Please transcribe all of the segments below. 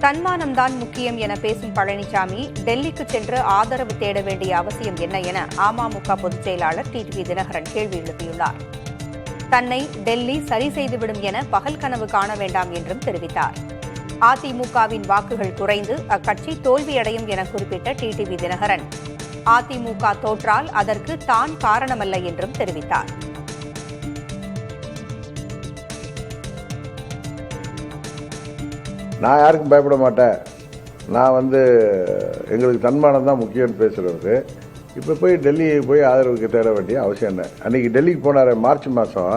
தன்மானம்தான் முக்கியம் என பேசும் பழனிசாமி டெல்லிக்கு சென்று ஆதரவு தேட வேண்டிய அவசியம் என்ன என அமமுக பொதுச் செயலாளர் டிடிவி தினகரன் கேள்வி எழுப்பியுள்ளார். தன்னை டெல்லி சரி செய்துவிடும் என பகல் கனவு காண வேண்டாம் என்றும் தெரிவித்தார். அதிமுகவின் வாக்குகள் குறைந்து அக்கட்சி தோல்வியடையும் என குறிப்பிட்ட டிடிவி தினகரன் அதிமுக தோற்றால் அதற்கு தான் காரணமல்ல என்றும் தெரிவித்தார். நான் யாருக்கும் பயப்பட மாட்டேன். நான் எங்களுக்கு தன்மானம் தான் முக்கியம்னு பேசுறது. இப்போ போய் டெல்லி போய் ஆதரவுக்கு தேட வேண்டிய அவசியம் என்ன? அன்றைக்கி டெல்லிக்கு போனார் மார்ச் மாதம்.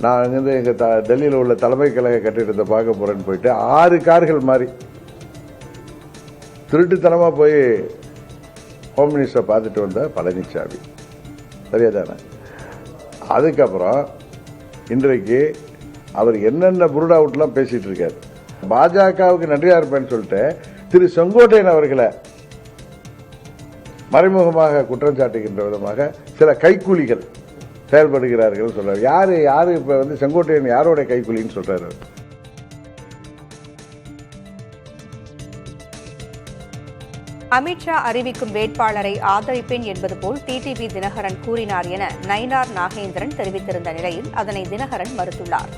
நான் அங்கேருந்து எங்கள் டெல்லியில் உள்ள தலைமை கழக கட்டிடத்தை பார்க்க போகிறேன்னு போயிட்டு 6 கார்கள் மாதிரி திருட்டுத்தனமாக போய் ஹோம் மினிஸ்டரை பார்த்துட்டு வந்த பழனிசாமி சரியாதானே? அதுக்கப்புறம் இன்றைக்கு அவர் என்னென்ன புருடா அவுட்லாம் பேசிகிட்டு இருக்காரு. பாஜகவுக்கு நன்றியா இருப்பேன்னு சொல்லிட்டு திரு செங்கோட்டையன் அவர்களை மறைமுகமாக குற்றம் சாட்டுகின்ற விதமாக சில கைக்கூலிகள் செயல்படுகிறார்கள் சொல்றாரு. யாரு இப்ப செங்கோட்டையன் யாரோட கைக்கூலின்னு சொல்றாரு? அமித்ஷா அறிவிக்கும் வேட்பாளரை ஆதரிப்பேன் என்பது போல் டிடிவி தினகரன் கூறினார் என நயினார் நாகேந்திரன் தெரிவித்திருந்த நிலையில் அதனை தினகரன் மறுத்துள்ளார்.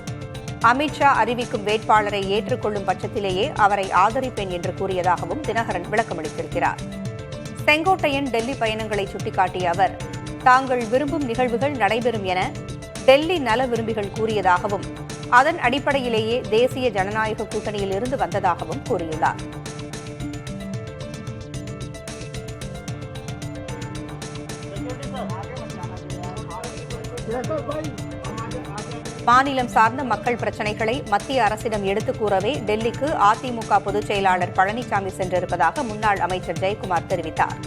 அமித்ஷா அறிவிக்கும் வேட்பாளரை ஏற்றுக்கொள்ளும் பட்சத்திலேயே அவரை ஆதரிப்பேன் என்று கூறியதாகவும் தினகரன் விளக்கமளித்திருக்கிறார். செங்கோட்டையன் டெல்லி பயணங்களை சுட்டிக்காட்டிய அவர் தாங்கள் விரும்பும் நிகழ்வுகள் நடைபெறும் என டெல்லி நல விரும்பிகள் கூறியதாகவும் அதன் அடிப்படையிலேயே தேசிய ஜனநாயக கூட்டணியில் இருந்து வந்ததாகவும் கூறியுள்ளார். மாநிலம் சார்ந்த மக்கள் பிரச்சினைகளை மத்திய அரசிடம் எடுத்துக் கூறவே டெல்லிக்கு அதிமுக பொதுச் செயலாளர் பழனிசாமி சென்றிருப்பதாக முன்னாள் அமைச்சர் ஜெயக்குமார் தெரிவித்தார்.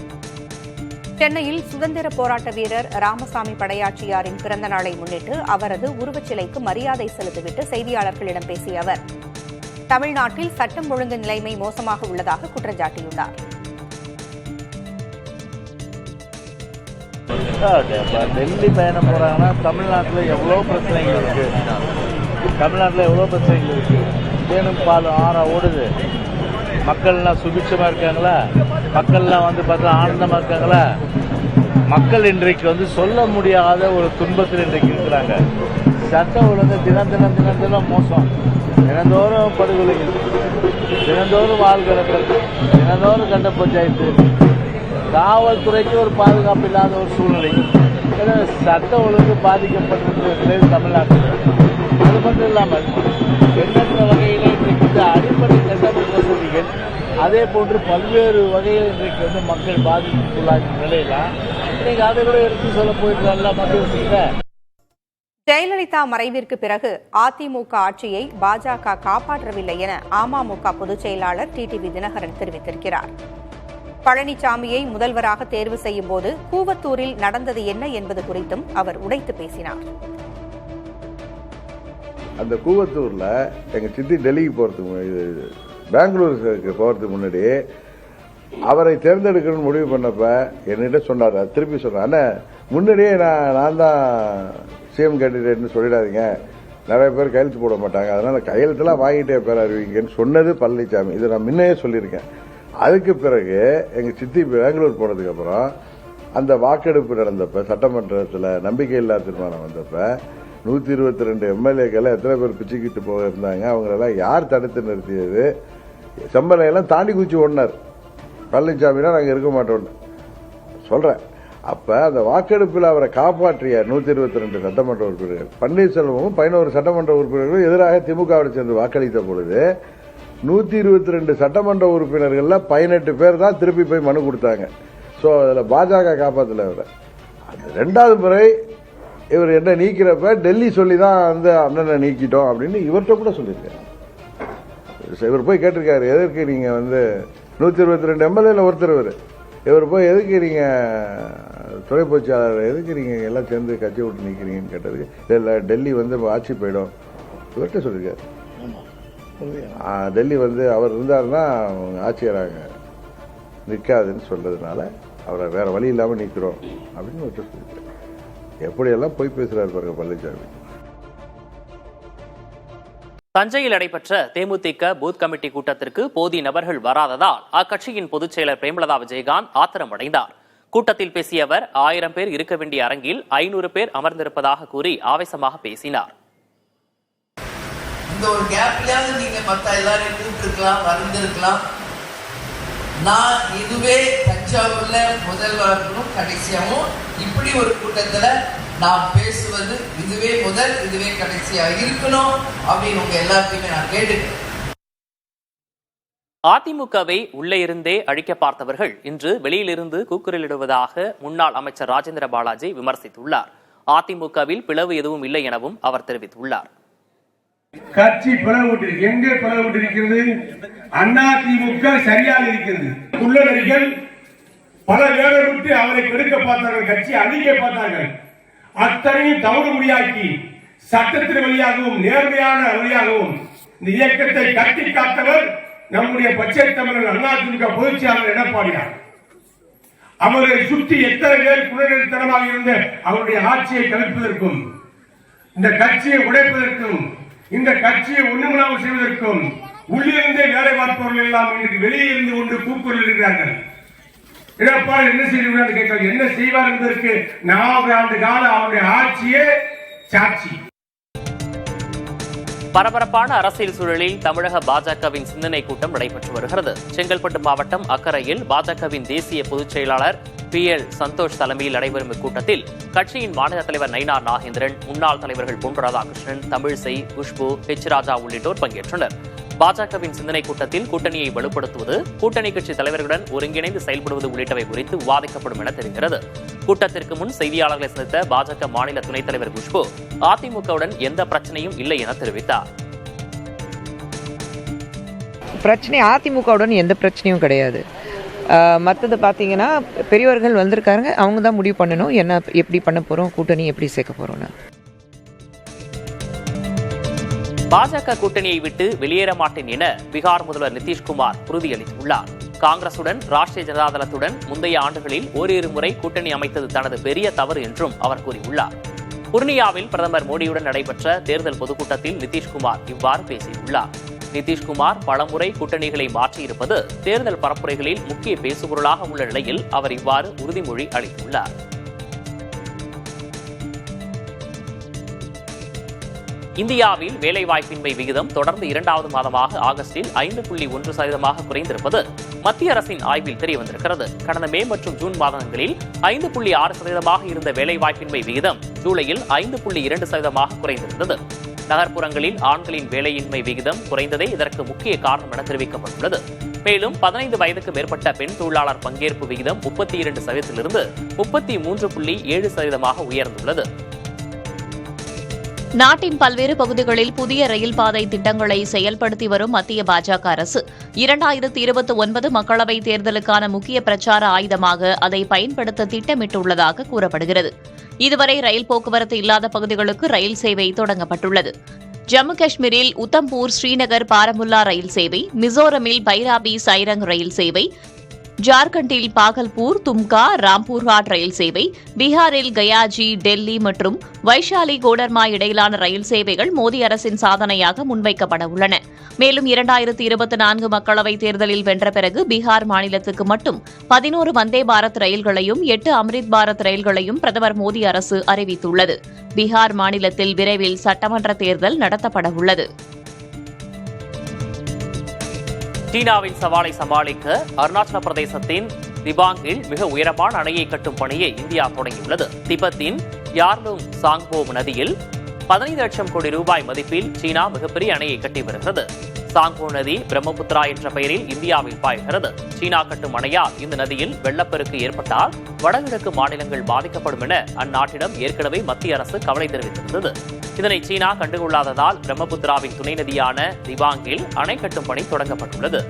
சென்னையில் சுதந்திர போராட்ட வீரர் ராமசாமி படையாச்சியாரின் பிறந்த நாளை முன்னிட்டு அவரது உருவச்சிலைக்கு மரியாதை செலுத்திவிட்டு செய்தியாளர்களிடம் பேசிய அவர் தமிழ்நாட்டில் சட்டம் ஒழுங்கு நிலைமை மோசமாக உள்ளதாக குற்றம் சாட்டியுள்ளார். டெல்லி பயணம் போறாங்கன்னா தமிழ்நாட்டில் எவ்வளோ பிரச்சனைகள் இருக்கு. தேனும் பால் ஆறா ஓடுது. மக்கள்லாம் சுபிட்சமா இருக்காங்களா? மக்கள்லாம் பார்த்தா ஆனந்தமா இருக்காங்களா? மக்கள் இன்றைக்கு சொல்ல முடியாத ஒரு துன்பத்தில் இன்றைக்கு இருக்கிறாங்க. சட்டம் ஒழுங்கு தினம் மோசம். தினந்தோறும் படுகொலைகள், தினந்தோறும் வாழ்கிற, தினந்தோறும் கண்ட பஞ்சாயத்து, காவல்துறைக்கு ஒரு பாதுகாப்பு இல்லாத ஒரு சூழ்நிலை. சட்ட ஒழுங்கு பாதிக்கப்பட்டிருக்கிறது தமிழ்நாட்டில். அது மட்டும் இல்லாமல் எண்ணற்ற வகையில் இன்றைக்கு அடிப்படை கட்டமைப்பு வசதிகள் அதே போன்று பல்வேறு வகையில் இன்றைக்கு மக்கள் பாதிப்புக்குள்ளாகும் நிலையிலாம் இன்னைக்கு அதை கூட எடுத்து சொல்ல போயிருக்காங்க மத்திய. ஜெயலலிதா மறைவிற்கு பிறகு அதிமுக ஆட்சியை பாஜக காப்பாற்றவில்லை என அமமுக பொதுச் செயலாளர் டிடிவி தினகரன் தெரிவித்திருக்கிறார். பழனிசாமியை முதல்வராக தேர்வு செய்யும் போது கூவத்தூரில் நடந்தது என்ன என்பது குறித்தும் அவர் உடைத்து பேசினார். அந்த கூவத்தூர்ல எங்க சித்தி டெல்லிக்கு போறதுக்கு பெங்களூருக்கு போறதுக்கு முன்னாடி அவரை தேர்ந்தெடுக்கணும்னு முடிவு பண்ணப்ப என்னிட்ட சொன்னார். திருப்பி சொன்னார், முன்னாடியே நான் தான் சிஎம் கேண்டிடேட்னு சொல்லிடாதீங்க, நிறைய பேர் கையெழுத்து போட மாட்டாங்க, அதனால கையெழுத்துலாம் வாங்கிட்டே பேர் அறிவிங்கன்னு சொன்னது பழனிசாமி. இதை நான் முன்னையே சொல்லியிருக்கேன். அதுக்கு பிறகு எங்க சித்தி பெங்களூர் போனதுக்கு அப்புறம் அந்த வாக்கெடுப்பு நடந்தப்ப சட்டமன்றத்தில் நம்பிக்கையில்லா தீர்மானம் வந்தப்ப 122 எம்எல்ஏக்களை எத்தனை பேர் பிச்சுக்கிட்டு போக இருந்தாங்க, அவங்களெல்லாம் யார் தடுத்து நிறுத்தியது? செம்பலையெல்லாம் தாண்டி குச்சி ஓடினார் பழனிசாமினா நாங்கள் இருக்க மாட்டோம் சொல்றேன். அப்ப அந்த வாக்கெடுப்பில் அவரை காப்பாற்றிய 122 சட்டமன்ற உறுப்பினர்கள், பன்னீர்செல்வமும் 11 சட்டமன்ற உறுப்பினர்களும் எதிராக திமுகவோடு சேர்ந்து வாக்களித்த பொழுது 122 சட்டமன்ற உறுப்பினர்கள்ல 18 பேர் தான் திருப்பி போய் மனு கொடுத்தாங்க. ஸோ அதில் பாஜக காப்பாற்றல இவரை. அது 2வது முறை இவர் என்ன நீக்கிறப்ப டெல்லி சொல்லி தான் அண்ணனை நீக்கிட்டோம் அப்படின்னு இவர்கிட்ட கூட சொல்லியிருக்காரு. இவர் போய் கேட்டிருக்காரு, எதற்கு நீங்க 122 எம்எல்ஏல ஒருத்தர் இவர் போய் எதுக்கு நீங்க துணை பொதுச்செயலாளர் எதுக்கு நீங்க எல்லாம் சேர்ந்து கட்சி விட்டு நீக்கிறீங்கன்னு கேட்டதுக்கு இல்லை டெல்லி ஆட்சி போயிடும் இவர்கிட்ட சொல்லியிருக்காரு. டெல்லி அவர் இருந்தாருன்னா ஆட்சியராக நிற்காதுன்னு சொல்றதுனால அவரை வேற வழி இல்லாம நீக்கிறோம் அப்படின்னு சொல்லியிருக்காரு. எப்படியெல்லாம் போய் பேசுறாரு பாருங்க பழனிசாமி. தஞ்சையில் நடைபெற்ற தேமுதிக பூத் கமிட்டி கூட்டத்திற்கு போதிய நபர்கள் வராததால் அக்கட்சியின் பொதுச் செயலர் பிரேமலதா விஜயகாந்த் ஆத்திரம் அடைந்தார். கூட்டத்தில் பேசிய அவர் 1000 பேர் இருக்க வேண்டிய அரங்கில் 500 பேர் அமர்ந்திருப்பதாக கூறி ஆவேசமாக பேசினார். இந்த ஒரு கேப்லயாவது நீங்க மத்த எல்லாரையும் கூப்பிட்டுருக்கலாம், வந்திருக்கலாம். நான் இதுவே தஞ்சாவூர்ல முதல்வரும் கடைசியாகவும் இப்படி ஒரு கூட்டத்துல நான் பேசுவது இதுவே முதல், இதுவே கடைசியா இருக்கணும் அப்படின்னு உங்க எல்லாத்தையுமே நான் கேட்டுக்கிறேன். அதிமுகவை உள்ளே இருந்தே அழிக்க பார்த்தவர்கள் இன்று வெளியிலிருந்து கூக்குரலிடுவதாக முன்னாள் அமைச்சர் ராஜேந்திர பாலாஜி விமர்சித்துள்ளார். அதிமுகவில் பிளவு எதுவும் இல்லை எனவும் அவர் தெரிவித்துள்ளார். கட்சி பிளவுட்டு எங்கே பிளவுட்டு இருக்கிறது? அதிமுக சரியாக இருக்கிறது. உள்ளடர்கள் பல வேலை விட்டு அவரை கெடுக்க பார்த்தார்கள், கட்சி அழிக்க பார்த்தார்கள். அத்தனையும் தவறு முடியாக்கி சட்டத்தின் வழியாகவும் நேர்மையான வழியாகவும் இந்த இயக்கத்தை கட்டி காத்தவர் நம்முடைய பச்சை தமிழர் அதிமுக பொதுச் செயலாளர் எடப்பாடியார். அவரை சுற்றி எத்தனை பேர் குறைதனமாக இருந்த அவருடைய ஆட்சியை கவிழ்ப்பதற்கும் இந்த கட்சியை உடைப்பதற்கும் இந்த கட்சியை ஒண்ணுமில்லாமல் செய்வதற்கும் உள்ளிருந்தே வேலை பார்ப்பவர்கள் எல்லாம் இன்றைக்கு வெளியே இருந்து கொண்டு கூக்குரலிடுகிறார்கள். எடப்பாடி என்ன செய்வார் கேட்டால் என்ன செய்வார் என்பதற்கு 4 ஆண்டு கால அவருடைய ஆட்சியே சாட்சி. பரபரப்பான அரசியல் சூழலில் தமிழக பாஜகவின் சிந்தனை கூட்டம் நடைபெற்று வருகிறது. செங்கல்பட்டு மாவட்டம் அக்கரையில் பாஜகவின் தேசிய பொதுச் செயலாளர் PL சந்தோஷ் தலைமையில் நடைபெறும் இக்கூட்டத்தில் கட்சியின் மாநில தலைவர் நயினார் நாகேந்திரன், முன்னாள் தலைவர்கள் பொன் ராதாகிருஷ்ணன், தமிழிசை, குஷ்பு, H ராஜா உள்ளிட்டோர் பங்கேற்றனர். பாஜகவின் சிந்தனை கூட்டத்தில் கூட்டணியை வலுப்படுத்துவது, கூட்டணி கட்சி தலைவர்களுடன் ஒருங்கிணைந்து செயல்படுவது உள்ளிட்டவை குறித்து விவாதிக்கப்படும் என தெரிகிறது. கூட்டத்திற்கு முன் செய்தியாளர்களை சந்தித்த பாஜக மாநில துணைத் தலைவர் குஷ்பு அதிமுகவுடன் எந்த பிரச்சனையும் இல்லை என தெரிவித்தார். பிரச்சனை அதிமுகவுடன் எந்த பிரச்சனையும் கிடையாது. மற்றது பார்த்தீங்கன்னா பெரியவர்கள் வந்திருக்காங்க, அவங்க தான் முடிவு பண்ணணும் என்ன எப்படி பண்ண போகிறோம், கூட்டணி எப்படி சேர்க்க போகிறோன்னு. பாஜக கூட்டணியை விட்டு வெளியேற மாட்டேன் என பீகார் முதல்வர் நிதிஷ்குமார் உறுதியளித்துள்ளார். காங்கிரசுடன் ராஷ்டிரிய ஜனதாதளத்துடன் முந்தைய ஆண்டுகளில் ஓரிரு முறை கூட்டணி அமைத்தது தனது பெரிய தவறு என்றும் அவர் கூறியுள்ளார். புர்னியாவில் பிரதமர் மோடியுடன் நடைபெற்ற தேர்தல் பொதுக்கூட்டத்தில் நிதிஷ்குமார் இவ்வாறு பேசியுள்ளார். நிதிஷ்குமார் பலமுறை கூட்டணிகளை மாற்றியிருப்பது தேர்தல் பரப்புரைகளில் முக்கிய பேசுபொருளாக உள்ள நிலையில் அவர் இவ்வாறு உறுதிமொழி அளித்துள்ளார். இந்தியாவில் வேலைவாய்ப்பின்மை விகிதம் தொடர்ந்து 2வது மாதமாக ஆகஸ்டில் 5.1% குறைந்திருப்பது மத்திய அரசின் ஆய்வில் தெரியவந்திருக்கிறது. கடந்த மே மற்றும் ஜூன் மாதங்களில் 5.6% இருந்த வேலைவாய்ப்பின்மை விகிதம் ஜூலையில் 5.2% குறைந்திருந்தது. நகர்ப்புறங்களில் ஆண்களின் வேலையின்மை விகிதம் குறைந்ததே இதற்கு முக்கிய காரணம் என தெரிவிக்கப்பட்டுள்ளது. மேலும் 15 வயதுக்கு மேற்பட்ட பெண் தொழிலாளர் பங்கேற்பு விகிதம் 32%இலிருந்து 33.7% உயர்ந்துள்ளது. நாட்டின் பல்வேறு பகுதிகளில் புதிய ரயில் பாதை திட்டங்களை செயல்படுத்தி வரும் மத்திய பாஜக அரசு 2029 மக்களவைத் தேர்தலுக்கான முக்கிய பிரச்சார ஆயுதமாக அதை பயன்படுத்த திட்டமிட்டுள்ளதாக கூறப்படுகிறது. இதுவரை ரயில் போக்குவரத்து இல்லாத பகுதிகளுக்கு ரயில் சேவை தொடங்கப்பட்டுள்ளது. ஜம்மு காஷ்மீரில் உத்தம்பூர், ஸ்ரீநகர், பாரமுல்லா ரயில் சேவை, மிசோரமில் பைராபி, சைரங் ரயில் சேவை, ஜார்க்கண்டில் பாகல்பூர், தும்கா, ராம்பூர்ஹாட் ரயில் சேவை, பீகாரில் கயாஜி, டெல்லி மற்றும் வைஷாலி கோடர்மா இடையிலான ரயில் சேவைகள் மோடி அரசின் சாதனையாக முன்வைக்கப்பட உள்ளன. மேலும் 2024 மக்களவைத் தேர்தலில் வென்ற பிறகு பீகார் மாநிலத்துக்கு மட்டும் 11 வந்தே பாரத் ரயில்களையும் 8 அம்ரித் பாரத் ரயில்களையும் பிரதமர் மோடி அரசு அறிவித்துள்ளது. பீகார் மாநிலத்தில் விரைவில் சட்டமன்ற தேர்தல் நடத்தப்பட உள்ளது. சீனாவின் சவாலை சமாளிக்க அருணாச்சல பிரதேசத்தின் திபாங்கில் மிக உயரமான அணையை கட்டும் பணியை இந்தியா தொடங்கியுள்ளது. திபெத்தின் யார்லுங் சாங்போ நதியில் 15 லட்சம் கோடி ரூபாய் மதிப்பில் சீனா மிகப்பெரிய அணையை கட்டி வருகிறது. சாங்போ நதி பிரம்மபுத்திரா என்ற பெயரில் இந்தியாவில் பாய்கிறது. சீனா கட்டும் அணையால் இந்த நதியில் வெள்ளப்பெருக்கு ஏற்பட்டால் வடகிழக்கு மாநிலங்கள் பாதிக்கப்படும் என அந்நாட்டிடம் ஏற்கனவே மத்திய அரசு கவலை தெரிவித்திருந்தது. இதனை சீனா கண்டுகொள்ளாததால் பிரம்மபுத்திராவின் துணை நதியான திபாங்கில் அணை கட்டும் பணி தொடங்கப்பட்டுள்ளது.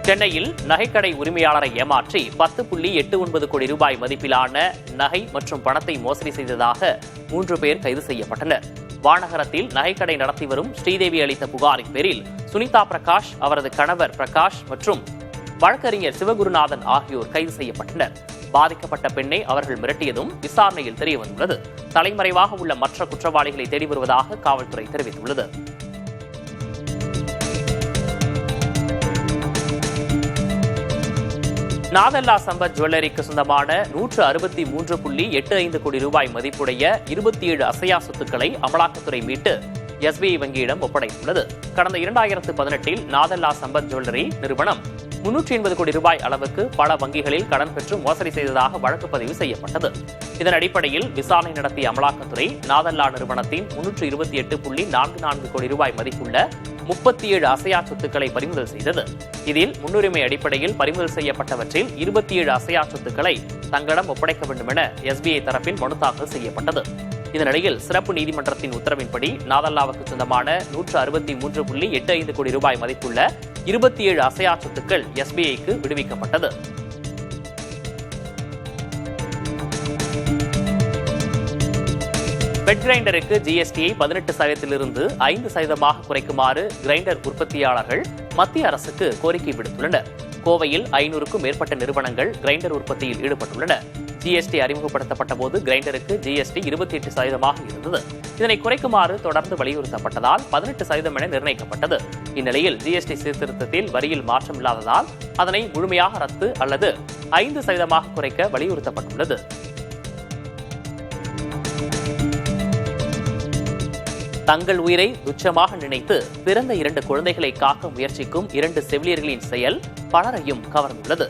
சென்னையில் நகைக்கடை உரிமையாளரை ஏமாற்றி 10.89 கோடி ரூபாய் மதிப்பிலான நகை மற்றும் பணத்தை மோசடி செய்ததாக 3 பேர் கைது செய்யப்பட்டனர். வானகரத்தில் நகைக்கடை நடத்தி வரும் ஸ்ரீதேவி அளித்த புகாரின் பேரில் சுனிதா பிரகாஷ், அவரது கணவர் பிரகாஷ் மற்றும் வழக்கறிஞர் சிவகுருநாதன் ஆகியோர் கைது செய்யப்பட்டனர். பாதிக்கப்பட்ட பெண்ணை அவர்கள் மிரட்டியதும் விசாரணையில் தெரியவந்துள்ளது. தலைமறைவாக உள்ள மற்ற குற்றவாளிகளை தேடி வருவதாக காவல்துறை தெரிவித்துள்ளது. நாதல்லா சம்பத் ஜுவல்லரிக்கு சொந்தமான 163.85 கோடி ரூபாய் மதிப்புடைய 27 அசையா சொத்துக்களை அமலாக்கத்துறை மீட்டு எஸ்பிஐ வங்கியிடம் ஒப்படைத்துள்ளது. கடந்த 2018 நாதல்லா சம்பத் ஜுவல்லரி நிறுவனம் 380 கோடி ரூபாய் அளவுக்கு பல வங்கிகளில் கடன் பெற்று மோசடி செய்ததாக வழக்கு பதிவு செய்யப்பட்டது. இதன் அடிப்படையில் விசாரணை நடத்திய அமலாக்கத்துறை நாதல்லா நிறுவனத்தின் 328.44 கோடி ரூபாய் மதிப்புள்ள 37 அசையா சொத்துக்களை பறிமுதல் செய்தது. இதில் முன்னுரிமை அடிப்படையில் பறிமுதல் செய்யப்பட்டவற்றில் 27 அசையா சொத்துக்களை தங்களிடம் ஒப்படைக்க வேண்டும் என எஸ்பிஐ தரப்பில் மனு தாக்கல் செய்யப்பட்டது. இதனிடையில் சிறப்பு நீதிமன்றத்தின் உத்தரவின்படி நாதல்லாவுக்கு சொந்தமான 163.85 கோடி ரூபாய் மதிப்புள்ள 27 அசையா சொத்துக்கள் எஸ்பிஐக்கு விடுவிக்கப்பட்டது. பெட் கிரைண்டருக்கு ஜிஎஸ்டியை 18%இலிருந்து 5% குறைக்குமாறு கிரைண்டர் உற்பத்தியாளர்கள் மத்திய அரசுக்கு கோரிக்கை விடுத்துள்ளனர். கோவையில் 500க்கும் மேற்பட்ட நிறுவனங்கள் கிரைண்டர் உற்பத்தியில் ஈடுபட்டுள்ளன. ஜிஎஸ்டி அறிமுகப்படுத்தப்பட்ட போது கிரைண்டருக்கு ஜிஎஸ்டி 28% இருந்தது. இதனை குறைக்குமாறு தொடர்ந்து வலியுறுத்தப்பட்டதால் 18% என நிர்ணயிக்கப்பட்டது. இந்நிலையில் ஜிஎஸ்டி சீர்திருத்தத்தில் வரியில் மாற்றம் இல்லாததால் அதனை முழுமையாக ரத்து அல்லது 5% குறைக்க வலியுறுத்தப்பட்டுள்ளது. தங்கள் உயிரை துச்சமாக நினைத்து பிறந்த 2 குழந்தைகளை காக்க முயற்சிக்கும் 2 செவிலியர்களின் செயல் பலரையும் கவர்ந்துள்ளது.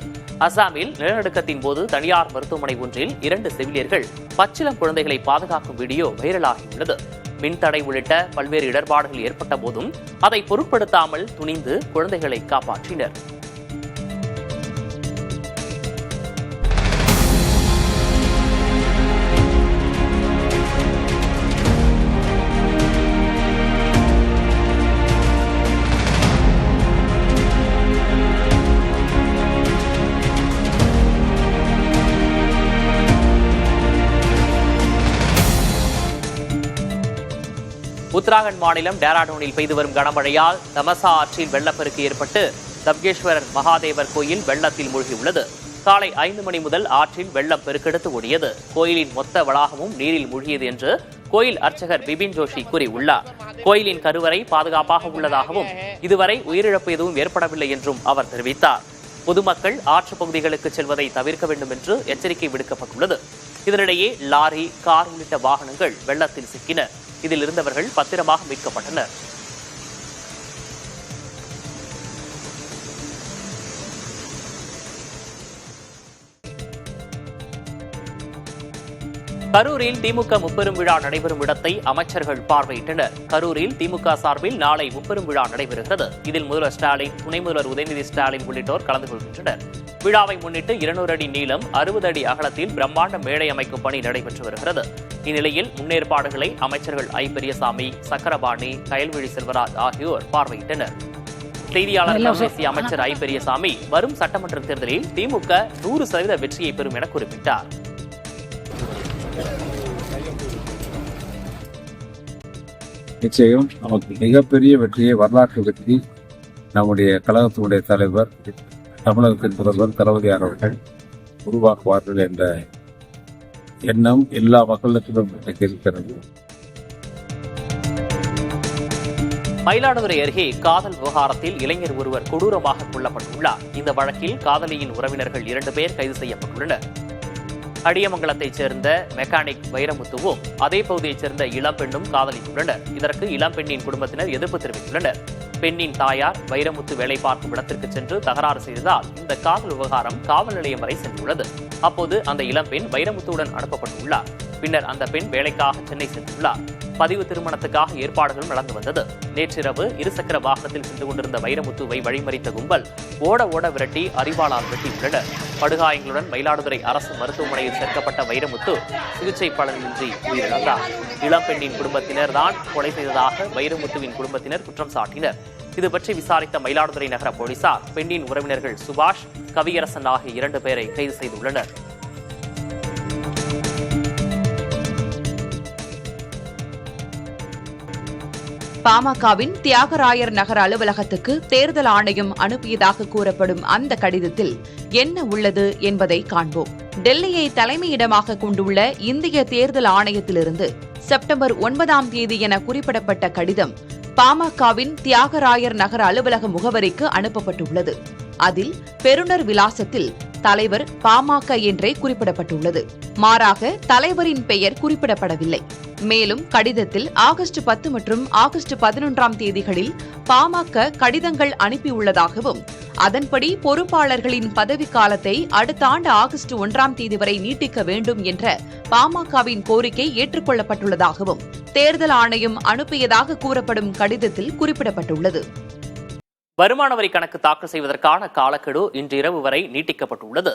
அசாமில் நிலநடுக்கத்தின் போது தனியார் மருத்துவமனை ஒன்றில் 2 செவிலியர்கள் பச்சிளம் குழந்தைகளை பாதுகாக்கும் வீடியோ வைரலாகியுள்ளது. மின்தடை உள்ளிட்ட பல்வேறு இடர்பாடுகள் ஏற்பட்ட போதும் அதை பொருட்படுத்தாமல் துணிந்து குழந்தைகளை காப்பாற்றினர். உத்தராகண்ட் மாநிலம் டேராடூனில் பெய்து வரும் கனமழையால் தமசா ஆற்றில் வெள்ளப்பெருக்கு ஏற்பட்டு தப்கேஸ்வரர் மகாதேவர் கோயில் வெள்ளத்தில் மூழ்கியுள்ளது. காலை 5 மணி முதல் ஆற்றில் வெள்ளம் பெருக்கெடுத்து ஓடியது. கோயிலின் மொத்த வளாகமும் நீரில் மூழ்கியது என்று கோயில் அர்ச்சகர் பிபின் ஜோஷி கூறியுள்ளார். கோயிலின் கருவறை பாதுகாப்பாக உள்ளதாகவும் இதுவரை உயிரிழப்பு எதுவும் ஏற்படவில்லை என்றும் அவர் தெரிவித்தார். பொதுமக்கள் ஆற்று பகுதிகளுக்கு செல்வதை தவிர்க்க வேண்டும் என்று எச்சரிக்கை விடுக்கப்பட்டுள்ளது. இதனிடையே லாரி, கார் உள்ளிட்ட வாகனங்கள் வெள்ளத்தில் சிக்கின. இதில் இருந்தவர்கள் பத்திரமாக மீட்கப்பட்டனர். கரூரில் திமுக முப்பெரும் விழா நடைபெறும் இடத்தை அமைச்சர்கள் பார்வையிட்டனர். கரூரில் திமுக சார்பில் நாளை முப்பெரும் விழா நடைபெறுகிறது. இதில் முதல்வர் ஸ்டாலின், துணை முதல்வர் உதயநிதி ஸ்டாலின் உள்ளிட்டோர் கலந்து கொள்கின்றனர். விழாவை முன்னிட்டு 200 அடி நீளம் 60 அடி அகலத்தில் பிரம்மாண்ட மேடை அமைக்கும் பணி நடைபெற்று வருகிறது. இந்நிலையில் முன்னேற்பாடுகளை அமைச்சர்கள் ஐ பெரியசாமி, சக்கரபாணி, கயல்விழி செல்வராஜ் ஆகியோர் பார்வையிட்டனர். செய்தியாளர்களிடம் பேசிய அமைச்சர் ஐ பெரியசாமி வரும் சட்டமன்ற தேர்தலில் திமுக 100% வெற்றியை பெறும் என குறிப்பிட்டார். நிச்சயம் நமக்கு மிகப்பெரிய வெற்றியை, வரலாற்று வெற்றி நம்முடைய கழகத்தினுடைய தலைவர், தமிழகத்தின் முதல்வர் தளபதியார் அவர்கள் உருவாக்குவார்கள் என்ற எண்ணம் எல்லா மக்களிடத்திலும் இருக்கிறது. மயிலாடுதுறை அருகே காதல் விவகாரத்தில் இளைஞர் ஒருவர் கொடூரமாக கொல்லப்பட்டுள்ளார். இந்த வழக்கில் காதலியின் உறவினர்கள் 2 பேர் கைது செய்யப்பட்டுள்ளனர். அடியமங்கலத்தைச் சேர்ந்த மெக்கானிக் வைரமுத்துவும் அதே பகுதியைச் சேர்ந்த இளம்பெண்ணும் காதலித்துள்ளனர். இதற்கு இளம்பெண்ணின் குடும்பத்தினர் எதிர்ப்பு தெரிவித்துள்ளனர். பெண்ணின் தாயார் வைரமுத்து வேலை பார்க்கும் இடத்திற்கு சென்று தகராறு செய்ததால் இந்த காதல் விவகாரம் காவல் நிலையம் வரை சென்றுள்ளது. அப்போது அந்த இளம்பெண் வைரமுத்துவுடன் அனுப்பப்பட்டுள்ளார். பின்னர் அந்த பெண் வேலைக்காக சென்னை சென்றுள்ளார். பதிவு திருமணத்துக்காக ஏற்பாடுகளும் நடந்து வந்தது. நேற்றிரவு இருசக்கர வாகனத்தில் சென்று கொண்டிருந்த வைரமுத்துவை வழிமறித்த கும்பல் ஓட ஓட விரட்டி அறிவாளால் வெட்டியுள்ளனர். படுகாயங்களுடன் மயிலாடுதுறை அரசு மருத்துவமனையில் சேர்க்கப்பட்ட வைரமுத்து சிகிச்சை பலனின்றி உயிரிழந்தார். இளம்பெண்ணின் குடும்பத்தினர் தான் கொலை செய்ததாக வைரமுத்துவின் குடும்பத்தினர் குற்றம் சாட்டினர். இதுபற்றி விசாரித்த மயிலாடுதுறை நகர போலீசார் பெண்ணின் உறவினர்கள் சுபாஷ், கவியரசன் ஆகிய 2 பேரை கைது செய்துள்ளனர். பாமகவின் தியாகராயர் நகர் அலுவலகத்துக்கு தேர்தல் ஆணையம் அனுப்பியதாக கூறப்படும் அந்த கடிதத்தில் என்ன உள்ளது என்பதை காண்போம். டெல்லியை தலைமையிடமாக கொண்டுள்ள இந்திய தேர்தல் ஆணையத்திலிருந்து செப்டம்பர் 9 என குறிப்பிடப்பட்ட கடிதம் பாமகவின் தியாகராயர் நகர் அலுவலக முகவரிக்கு அனுப்பப்பட்டுள்ளது. அதில் பெறுநர் விலாசத்தில் தலைவர் பாமக என்றே குறிப்பிடப்பட்டுள்ளது. மாறாக தலைவரின் பெயர் குறிப்பிடப்படவில்லை. மேலும் கடிதத்தில் ஆகஸ்ட் 10 மற்றும் ஆகஸ்ட் 11 தேதிகளில் பாமக கடிதங்கள் அனுப்பியுள்ளதாகவும் அதன்படி பொறுப்பாளர்களின் பதவிக்காலத்தை அடுத்த ஆண்டு ஆகஸ்ட் 1 வரை நீட்டிக்க வேண்டும் என்ற பாமகவின் கோரிக்கை ஏற்றுக்கொள்ளப்பட்டுள்ளதாகவும் தேர்தல் ஆணையம் அனுப்பியதாக கூறப்படும் கடிதத்தில் குறிப்பிடப்பட்டுள்ளது. வருமான வரி கணக்கு தாக்கல் செய்வதற்கான காலக்கெடு இன்று இரவு வரை நீட்டிக்கப்பட்டுள்ளது.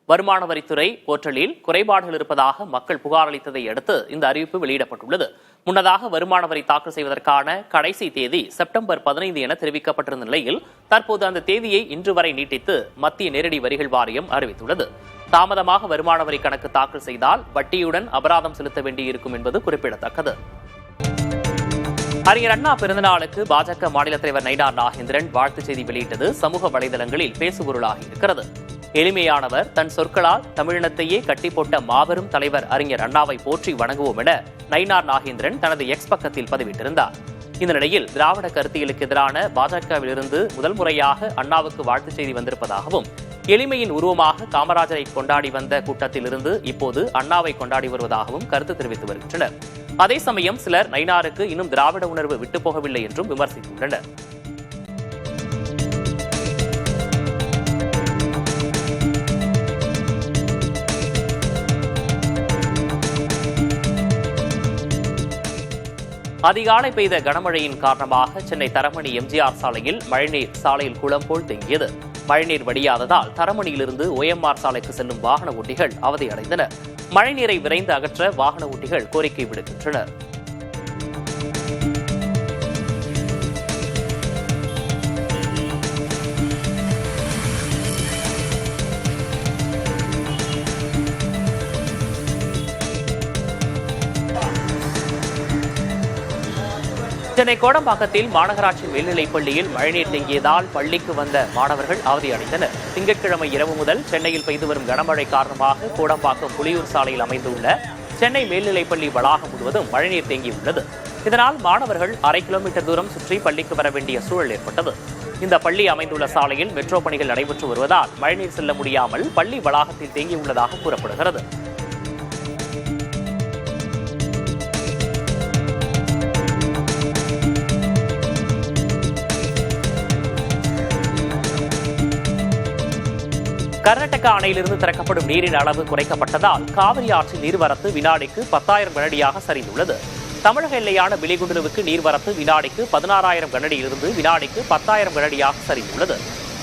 வருமான வரித்துறை போர்ட்டலில் குறைபாடுகள் இருப்பதாக மக்கள் புகார் அளித்ததை அடுத்து இந்த அறிவிப்பு வெளியிடப்பட்டுள்ளது. முன்னதாக வருமான வரி தாக்கல் செய்வதற்கான கடைசி தேதி செப்டம்பர் 15 என தெரிவிக்கப்பட்டிருந்த நிலையில் தற்போது அந்த தேதியை இன்று வரை நீட்டித்து மத்திய நேரடி வரிகள் வாரியம் அறிவித்துள்ளது. தாமதமாக வருமான வரி கணக்கு தாக்கல் செய்தால் வட்டியுடன் அபராதம் செலுத்த வேண்டியிருக்கும் என்பது குறிப்பிடத்தக்கது. அறிஞர் அண்ணா பிறந்தநாளுக்கு பாஜக மாநில தலைவர் நயினார் நாகேந்திரன் வாழ்த்துச் செய்தி வெளியிட்டது சமூக வலைதளங்களில் பேசுபொருளாகி இருக்கிறது. எளிமையானவர், தன் சொற்களால் தமிழினத்தையே கட்டி போட்ட மாபெரும் தலைவர் அறிஞர் அண்ணாவை போற்றி வணங்குவோம் என நயினார் நாகேந்திரன் தனது எக்ஸ் பக்கத்தில் பதிவிட்டிருந்தார். இந்த நிலையில் திராவிட கருத்தியலுக்கு எதிரான பாஜகவிலிருந்து முதல் முறையாக அண்ணாவுக்கு வாழ்த்துச் செய்தி வந்திருப்பதாகவும் எளிமையின் உருவமாக காமராஜரை கொண்டாடி வந்த கூட்டத்தில் இருந்து இப்போது அண்ணாவை கொண்டாடி வருவதாகவும் கருத்து தெரிவித்து வருகின்றனர். அதே சமயம் சிலர் நயினாருக்கு இன்னும் திராவிட உணர்வு விட்டு போகவில்லை என்றும் விமர்சித்துள்ளனர். அதிகாலை பெய்த கனமழையின் காரணமாக சென்னை தரமணி எம்ஜிஆர் சாலையில் மழைநீர் சாலையில் குளம் போல் தேங்கியது. மழைநீர் வடியாததால் தரமணியிலிருந்து OMR சாலைக்கு செல்லும் வாகன ஓட்டிகள் அவதியடைந்தனர். மழைநீரை விரைந்து அகற்ற வாகன ஓட்டிகள் கோரிக்கை விடுக்கின்றனர். சென்னை கோடம்பாக்கத்தில் மாநகராட்சி மேல்நிலைப் பள்ளியில் மழைநீர் தேங்கியதால் பள்ளிக்கு வந்த மாணவர்கள் அவதியடைந்தனர். திங்கட்கிழமை இரவு முதல் சென்னையில் பெய்து வரும் கனமழை காரணமாக கோடம்பாக்கம் புலியூர் சாலையில் அமைந்துள்ள சென்னை மேல்நிலைப் பள்ளி வளாகம் முழுவதும் மழைநீர் தேங்கியுள்ளது. இதனால் மாணவர்கள் 1/2 கிலோமீட்டர் தூரம் சுற்றி பள்ளிக்கு வர வேண்டிய சூழல் ஏற்பட்டது. இந்த பள்ளி அமைந்துள்ள சாலையில் மெட்ரோ பணிகள் நடைபெற்று வருவதால் மழைநீர் செல்ல முடியாமல் பள்ளி வளாகத்தில் தேங்கியுள்ளதாக கூறப்படுகிறது. கர்நாடகா அணையிலிருந்து திறக்கப்படும் நீரின் அளவு குறைக்கப்பட்டதால் காவிரி ஆற்றில் நீர்வரத்து வினாடிக்கு 10,000 கனஅடியாக சரிந்துள்ளது. தமிழக எல்லையான பிலிகுண்டுலுவுக்கு நீர்வரத்து வினாடிக்கு 16,000 கனஅடியிலிருந்து வினாடிக்கு 10,000 கனஅடியாக சரிந்துள்ளது.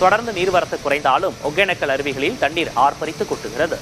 தொடர்ந்து நீர்வரத்து குறைந்தாலும் ஒகேனக்கல் அருவிகளில் தண்ணீர் ஆர்ப்பரித்து கொட்டுகிறது.